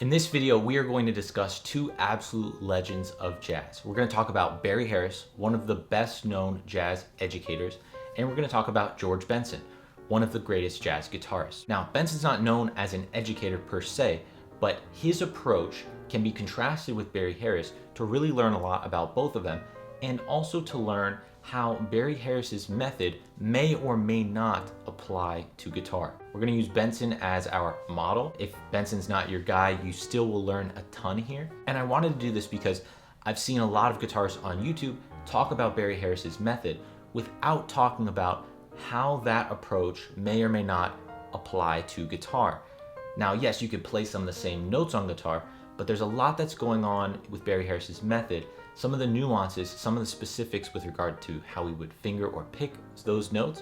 In this video, we are going to discuss two absolute legends of jazz. We're going to talk about Barry Harris, one of the best known jazz educators, and we're going to talk about George Benson, one of the greatest jazz guitarists. Now, Benson's not known as an educator per se, but his approach can be contrasted with Barry Harris to really learn a lot about both of them, and also to learn how Barry Harris's method may or may not apply to guitar. We're gonna use Benson as our model. If Benson's not your guy, you still will learn a ton here. And I wanted to do this because I've seen a lot of guitarists on YouTube talk about Barry Harris's method without talking about how that approach may or may not apply to guitar. Now, yes, you could play some of the same notes on guitar, but there's a lot that's going on with Barry Harris's method. Some of the nuances, some of the specifics with regard to how we would finger or pick those notes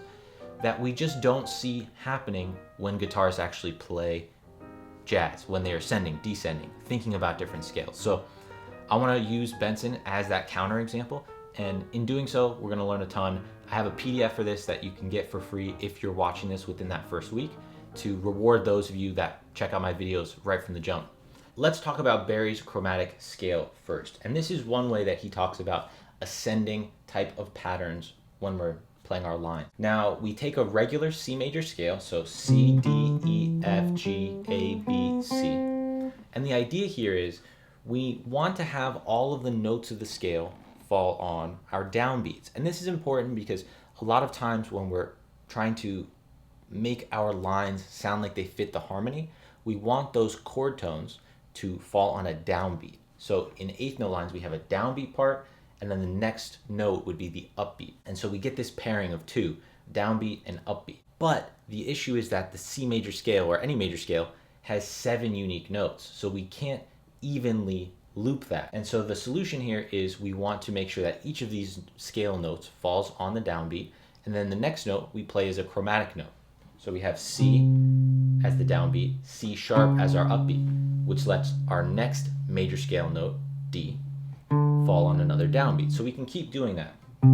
that we just don't see happening when guitarists actually play jazz, when they are ascending, descending, thinking about different scales. So I want to use Benson as that counterexample, and in doing so, we're going to learn a ton. I have a PDF for this that you can get for free if you're watching this within that first week to reward those of you that check out my videos right from the jump. Let's talk about Barry's chromatic scale first. And this is one way that he talks about ascending type of patterns when we're playing our line. Now, we take a regular C major scale, so C, D, E, F, G, A, B, C. And the idea here is we want to have all of the notes of the scale fall on our downbeats. And this is important because a lot of times when we're trying to make our lines sound like they fit the harmony, we want those chord tones to fall on a downbeat. So in eighth note lines, we have a downbeat part, and then the next note would be the upbeat. And so we get this pairing of two, downbeat and upbeat. But the issue is that the C major scale, or any major scale, has 7 unique notes. So we can't evenly loop that. And so the solution here is we want to make sure that each of these scale notes falls on the downbeat, and then the next note we play as a chromatic note. So we have C as the downbeat, C sharp as our upbeat, which lets our next major scale note, D, fall on another downbeat. So we can keep doing that. All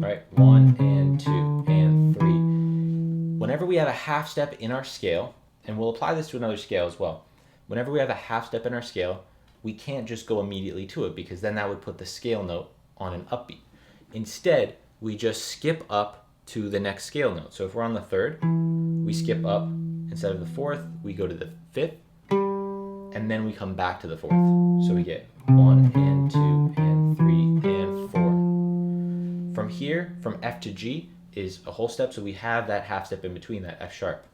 right, 1 and 2 and 3. Whenever we have a half step in our scale, and we'll apply this to another scale as well, whenever we have a half step in our scale, we can't just go immediately to it because then that would put the scale note on an upbeat. Instead, we just skip up to the next scale note. So if we're on the third, we skip up. Instead of the fourth, we go to the fifth, and then we come back to the fourth. So we get 1 and 2 and 3 and 4. From here, from F to G is a whole step, so we have that half step in between, that F sharp.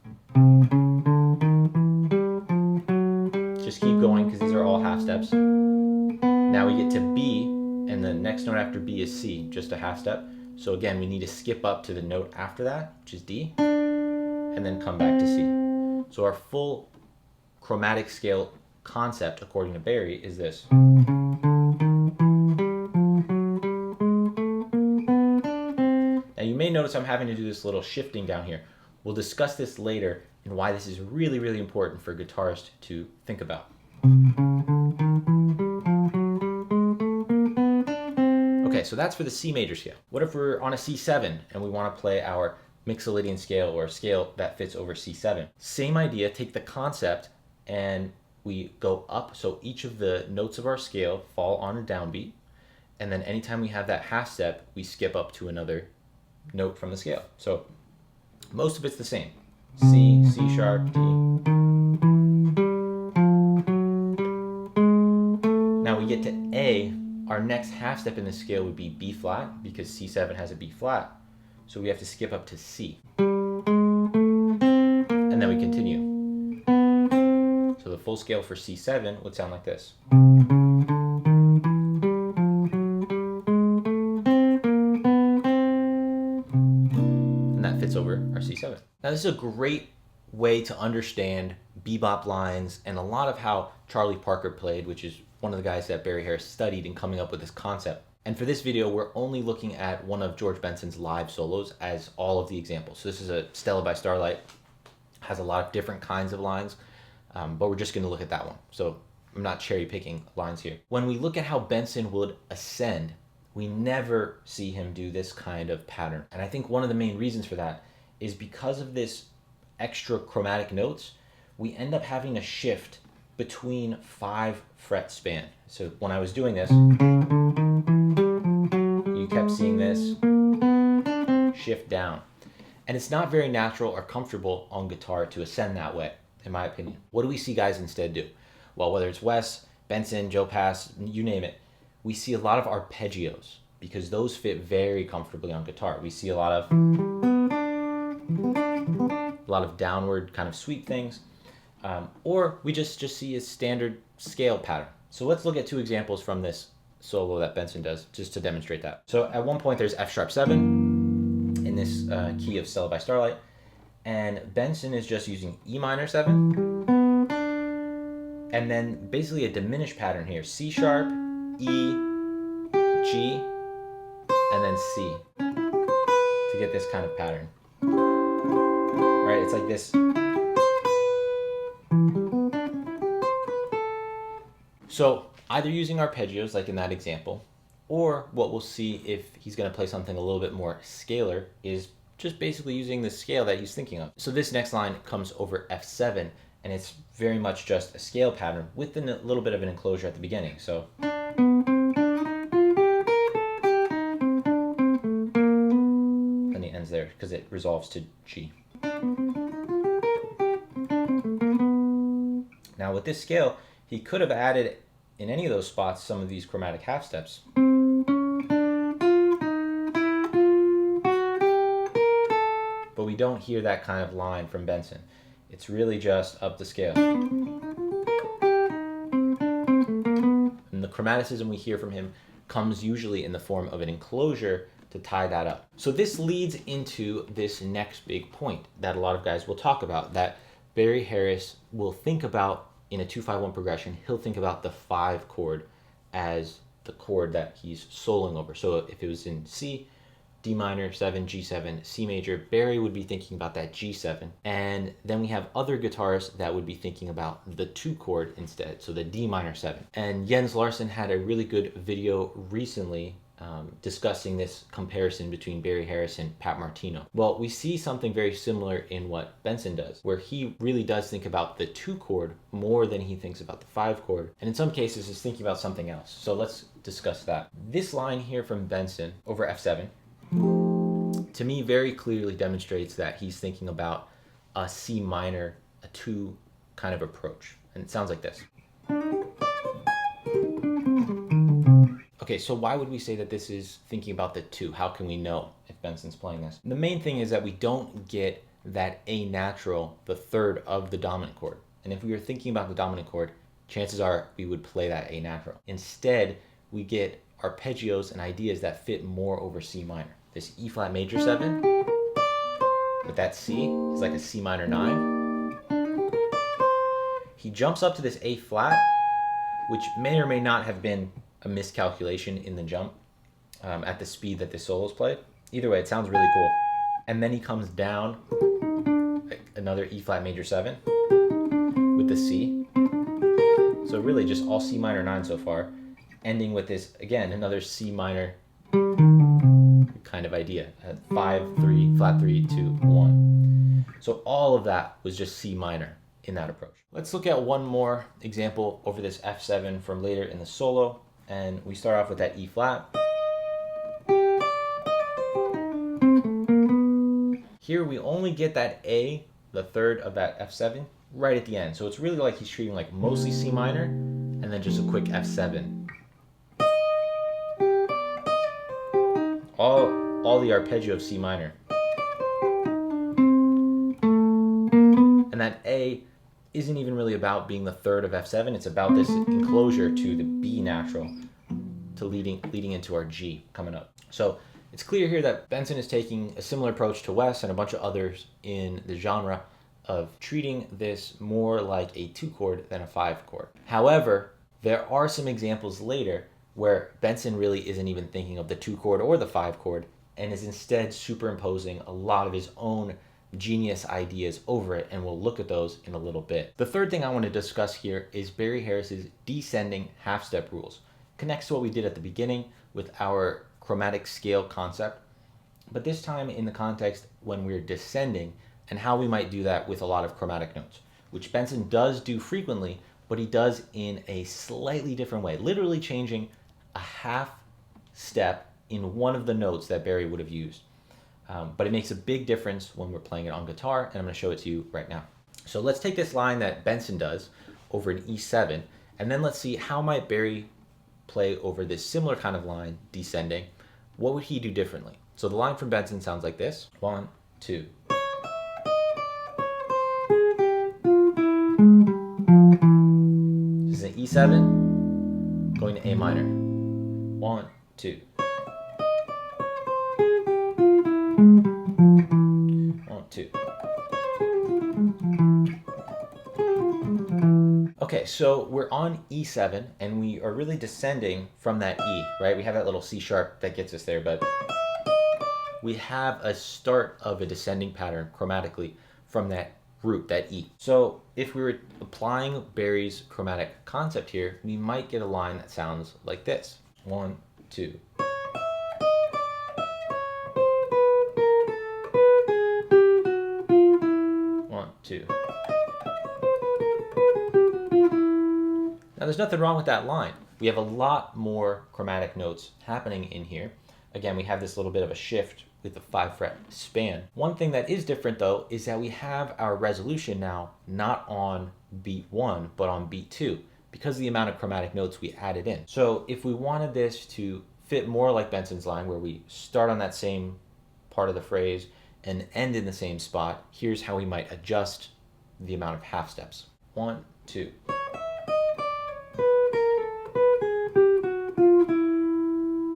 Just keep going because these are all half steps. Now we get to B, and the next note after B is C, just a half step. So again, we need to skip up to the note after that, which is D, and then come back to C. So our full chromatic scale concept, according to Barry, is this. Now you may notice I'm having to do this little shifting down here. We'll discuss this later and why this is really, really important for guitarists to think about. Okay, so that's for the C major scale. What if we're on a C7 and we want to play our Mixolydian scale, or a scale that fits over C7? Same idea, take the concept and we go up, so each of the notes of our scale fall on a downbeat, and then anytime we have that half step, we skip up to another note from the scale. So most of it's the same. C, C sharp, D. Now we get to A. Our next half step in the scale would be B flat because C7 has a B flat. So we have to skip up to C. And then we continue. So the full scale for C7 would sound like this. And that fits over our C7. Now this is a great way to understand bebop lines and a lot of how Charlie Parker played, which is one of the guys that Barry Harris studied in coming up with this concept. And for this video, we're only looking at one of George Benson's live solos as all of the examples. So this is a Stella By Starlight, has a lot of different kinds of lines, but we're just gonna look at that one. So I'm not cherry picking lines here. When we look at how Benson would ascend, we never see him do this kind of pattern. And I think one of the main reasons for that is because of this extra chromatic notes, we end up having a shift between 5 fret span. So when I was doing this, you kept seeing this shift down. And it's not very natural or comfortable on guitar to ascend that way, in my opinion. What do we see guys instead do? Well, whether it's Wes, Benson, Joe Pass, you name it, we see a lot of arpeggios because those fit very comfortably on guitar. We see a lot of downward kind of sweep things, or we just see a standard scale pattern. So let's look at 2 examples from this solo that Benson does just to demonstrate that. So at one point there's F sharp 7 in this key of Stella By Starlight, and Benson is just using E minor 7, and then basically a diminished pattern here, C sharp, E, G, and then C to get this kind of pattern. Right, it's like this. So either using arpeggios like in that example, or what we'll see if he's going to play something a little bit more scalar is just basically using the scale that he's thinking of. So this next line comes over F7, and it's very much just a scale pattern with a little bit of an enclosure at the beginning. So then he ends there because it resolves to G. Now with this scale, he could have added in any of those spots some of these chromatic half steps. But we don't hear that kind of line from Benson. It's really just up the scale. And the chromaticism we hear from him comes usually in the form of an enclosure to tie that up. So this leads into this next big point that a lot of guys will talk about, that Barry Harris will think about in a 2-5-1 progression. He'll think about the 5 chord as the chord that he's soloing over. So if it was in C, D minor, 7, G7, C major, Barry would be thinking about that G7. And then we have other guitarists that would be thinking about the 2 chord instead, so the D minor 7. And Jens Larsen had a really good video recently discussing this comparison between Barry Harris and Pat Martino. Well, we see something very similar in what Benson does, where he really does think about the 2 chord more than he thinks about the 5 chord, and in some cases is thinking about something else. So let's discuss that. This line here from Benson over F7, to me very clearly demonstrates that he's thinking about a C minor, a 2 kind of approach, and it sounds like this. Okay, so why would we say that this is thinking about the 2? How can we know if Benson's playing this? The main thing is that we don't get that A natural, the 3rd of the dominant chord. And if we were thinking about the dominant chord, chances are we would play that A natural. Instead, we get arpeggios and ideas that fit more over C minor. This E flat major 7 with that C is like a C minor 9. He jumps up to this A flat, which may or may not have been a miscalculation in the jump at the speed that this solo is played. Either way, it sounds really cool. And then he comes down, another E flat major 7 with the C. So really just all C minor 9 so far, ending with this, again, another C minor kind of idea. 5, 3, flat 3, 2, 1. So all of that was just C minor in that approach. Let's look at one more example over this F7 from later in the solo. And we start off with that E flat. Here we only get that A, the 3rd of that F7, right at the end. So it's really like he's treating like mostly C minor and then just a quick F7. All the arpeggio of C minor. And that A isn't even really about being the 3rd of F7. It's about this enclosure to the B natural, to leading into our G coming up. So it's clear here that Benson is taking a similar approach to Wes and a bunch of others in the genre of treating this more like a 2 chord than a 5 chord. However, there are some examples later where Benson really isn't even thinking of the 2 chord or the 5 chord and is instead superimposing a lot of his own genius ideas over it, and we'll look at those in a little bit. The third thing I want to discuss here is Barry Harris's descending half step rules. Connects to what we did at the beginning with our chromatic scale concept, but this time in the context when we're descending and how we might do that with a lot of chromatic notes. which Benson does do frequently, but he does in a slightly different way, literally changing a half step in one of the notes that Barry would have used. But it makes a big difference when we're playing it on guitar, and I'm going to show it to you right now. So let's take this line that Benson does over an E7, and then let's see how might Barry play over this similar kind of line, descending. What would he do differently? So the line from Benson sounds like this. 1, 2. This is an E7 going to A minor. 1, 2. 1, 2. Okay, so we're on E7 and we are really descending from that E, right? We have that little C sharp that gets us there, but we have a start of a descending pattern chromatically from that root, that E. So if we were applying Barry's chromatic concept here, we might get a line that sounds like this. 1, 2. Now there's nothing wrong with that line. We have a lot more chromatic notes happening in here. Again, we have this little bit of a shift with the 5-fret span. One thing that is different though is that we have our resolution now not on beat 1 but on beat 2 because of the amount of chromatic notes we added in. So if we wanted this to fit more like Benson's line where we start on that same part of the phrase and end in the same spot, here's how we might adjust the amount of half steps. 1, 2.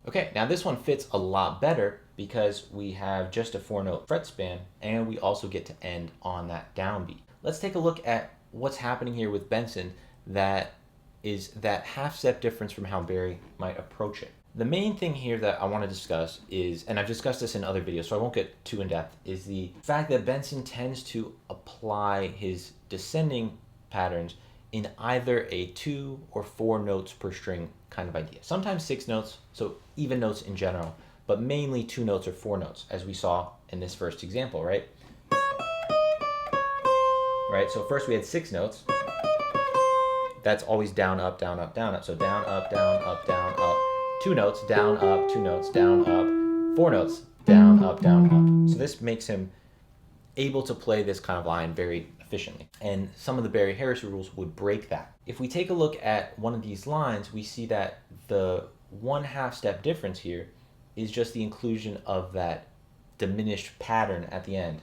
Okay, now this one fits a lot better because we have just a 4-note fret span and we also get to end on that downbeat. Let's take a look at what's happening here with Benson that is that half step difference from how Barry might approach it. The main thing here that I want to discuss is, and I've discussed this in other videos so I won't get too in depth, is the fact that Benson tends to apply his descending patterns in either a 2 or 4 notes per string kind of idea. Sometimes 6 notes, so even notes in general, but mainly 2 notes or 4 notes, as we saw in this first example, right? Right, so first we had 6 notes. That's always down, up, down, up, down, up. So down, up, down, up, down, up. 2 notes, down, up, 2 notes, down, up. 4 notes, down, up, down, up. So this makes him able to play this kind of line very efficiently. And some of the Barry Harris rules would break that. If we take a look at one of these lines, we see that the 1/2 step difference here is just the inclusion of that diminished pattern at the end.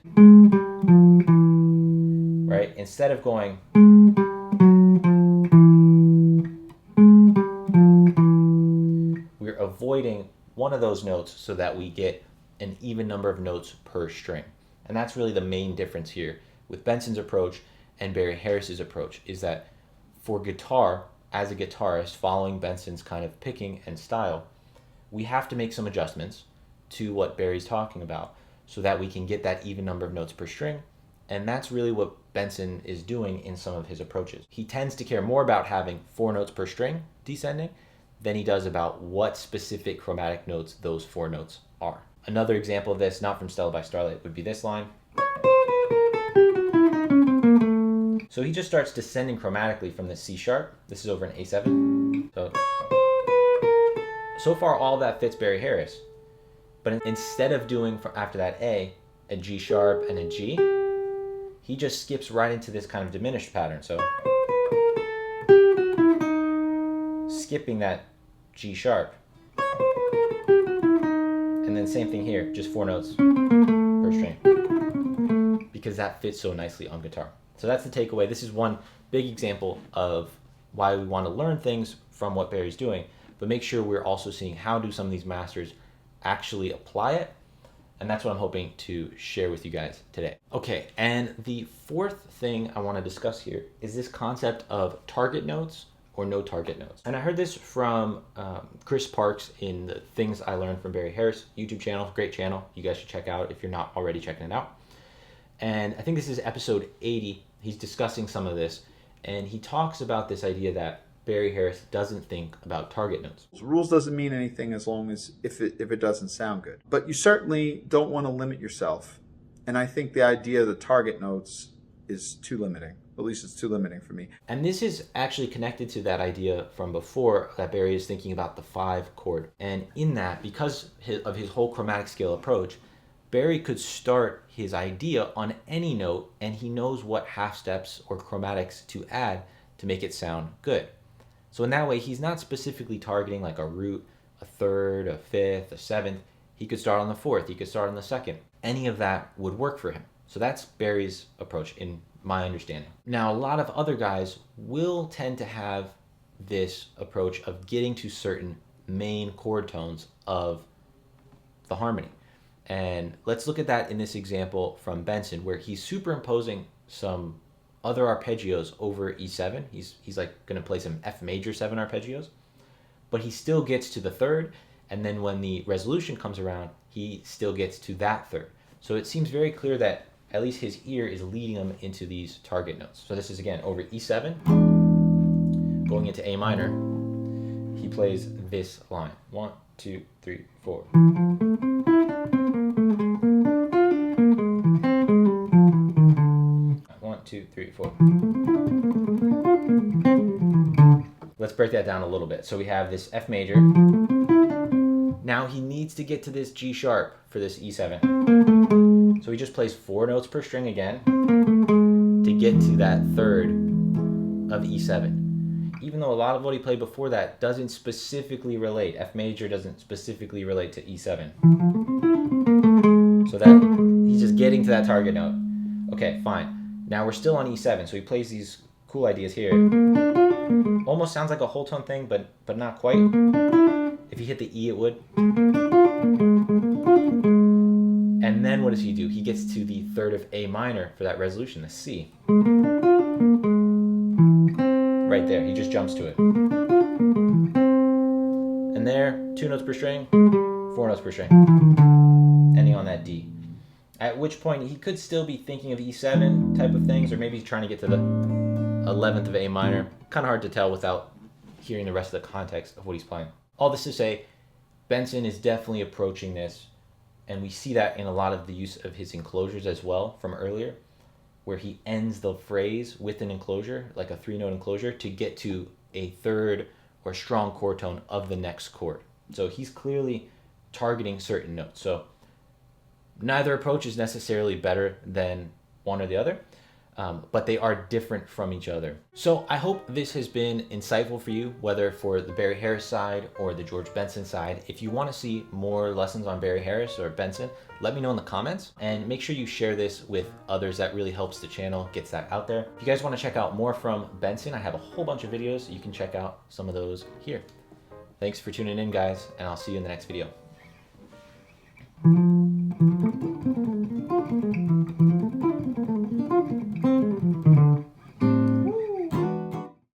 Right? Instead of going we're avoiding one of those notes so that we get an even number of notes per string. And that's really the main difference here with Benson's approach and Barry Harris's approach, is that for guitar, as a guitarist, following Benson's kind of picking and style, we have to make some adjustments to what Barry's talking about so that we can get that even number of notes per string. And that's really what Benson is doing in some of his approaches. He tends to care more about having 4 notes per string descending than he does about what specific chromatic notes those 4 notes are. Another example of this, not from Stella By Starlight, would be this line. So he just starts descending chromatically from the C sharp. This is over an A7. So far all that fits Barry Harris. But instead of doing after that A G sharp and a G, he just skips right into this kind of diminished pattern. So skipping that G sharp. And then same thing here, just 4 notes per string, because that fits so nicely on guitar. So that's the takeaway. This is one big example of why we want to learn things from what Barry's doing, but make sure we're also seeing how do some of these masters actually apply it. And that's what I'm hoping to share with you guys today. Okay, and the fourth thing I want to discuss here is this concept of target notes or no target notes. And I heard this from Chris Parks in the Things I Learned from Barry Harris YouTube channel. Great channel. You guys should check out if you're not already checking it out. And I think this is episode 80. He's discussing some of this, and he talks about this idea that Barry Harris doesn't think about target notes. Rules doesn't mean anything as long as if it doesn't sound good. But you certainly don't want to limit yourself. And I think the idea of the target notes is too limiting. At least it's too limiting for me. And this is actually connected to that idea from before that Barry is thinking about the 5 chord. And in that, because of his whole chromatic scale approach, Barry could start his idea on any note, and he knows what half steps or chromatics to add to make it sound good. So in that way, he's not specifically targeting like a root, a third, a fifth, a seventh. He could start on the 4th, he could start on the 2nd. Any of that would work for him. So that's Barry's approach in my understanding. Now, a lot of other guys will tend to have this approach of getting to certain main chord tones of the harmony. And let's look at that in this example from Benson, where he's superimposing some other arpeggios over E7. He's like going to play some F major 7 arpeggios, but he still gets to the 3rd, and then when the resolution comes around, he still gets to that 3rd. So it seems very clear that at least his ear is leading him into these target notes. So this is again over E7, going into A minor. He plays this line: 1, 2, 3, 4. 1, 2, 3, 4. Let's break that down a little bit. So we have this F major. Now he needs to get to this G sharp for this E7. So he just plays 4 notes per string again to get to that 3rd of E7. Even though a lot of what he played before that doesn't specifically relate. F major doesn't specifically relate to E7. So that he's just getting to that target note. Okay, fine. Now we're still on E7, so he plays these cool ideas here. Almost sounds like a whole tone thing, but not quite. If he hit the E, it would. And then what does he do? He gets to the 3rd of A minor for that resolution, the C. Right there, he just jumps to it. And there, 2 notes per string, 4 notes per string, ending on that D. At which point he could still be thinking of E7 type of things, or maybe he's trying to get to the 11th of A minor. Kind of hard to tell without hearing the rest of the context of what he's playing. All this to say, Benson is definitely approaching this, and we see that in a lot of the use of his enclosures as well from earlier, where he ends the phrase with an enclosure, like a 3-note enclosure, to get to a 3rd or strong chord tone of the next chord. So he's clearly targeting certain notes. So neither approach is necessarily better than one or the other, but they are different from each other. So I hope this has been insightful for you, whether for the Barry Harris side or the George Benson side. If you want to see more lessons on Barry Harris or Benson, let me know in the comments, and make sure you share this with others. That really helps the channel, gets that out there. If you guys want to check out more from Benson, I have a whole bunch of videos. You can check out some of those here. Thanks for tuning in, guys, and I'll see you in the next video.